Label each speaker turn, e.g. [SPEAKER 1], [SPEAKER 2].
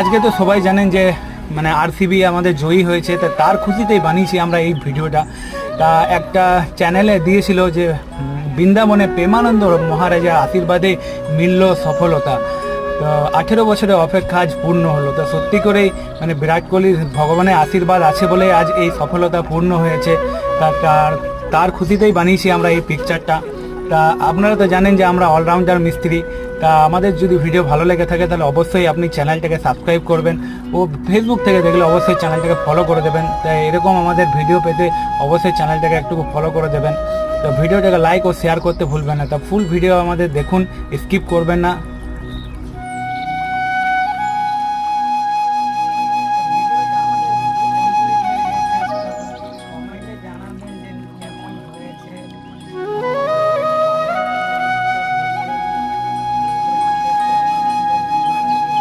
[SPEAKER 1] আজকে তো সবাই জানেন যে মানে আরসিবি আমাদের জয়ী হয়েছে, তা তার খুশিতেই বানিয়েছি আমরা এই ভিডিওটা। তা একটা চ্যানেলে দিয়েছিল যে বৃন্দাবনে প্রেমানন্দ মহারাজার আশীর্বাদে মিলল সফলতা। তো 18 বছরের অপেক্ষা আজ পূর্ণ হলো। তো সত্যি করেই মানে বিরাট কোহলির ভগবানের আশীর্বাদ আছে বলে আজ এই সফলতা পূর্ণ হয়েছে। তার খুশিতেই বানিয়েছি আমরা এই পিকচারটা। তা আপনারা তো জানেন যে আমরা অলরাউন্ডার মিস্ত্রি। তা আমাদের যদি ভিডিও ভালো লেগে থাকে তাহলে অবশ্যই আপনি চ্যানেলটাকে সাবস্ক্রাইব করবেন, ও ফেসবুক থেকে দেখলে অবশ্যই চ্যানেলটাকে ফলো করে দেবেন। তাই এরকম আমাদের ভিডিও পেতে অবশ্যই চ্যানেলটাকে একটু ফলো করে দেবেন। তো ভিডিওটাকে লাইক ও শেয়ার করতে ভুলবেন না। তা ফুল ভিডিও আমাদের দেখুন, স্কিপ করবেন না।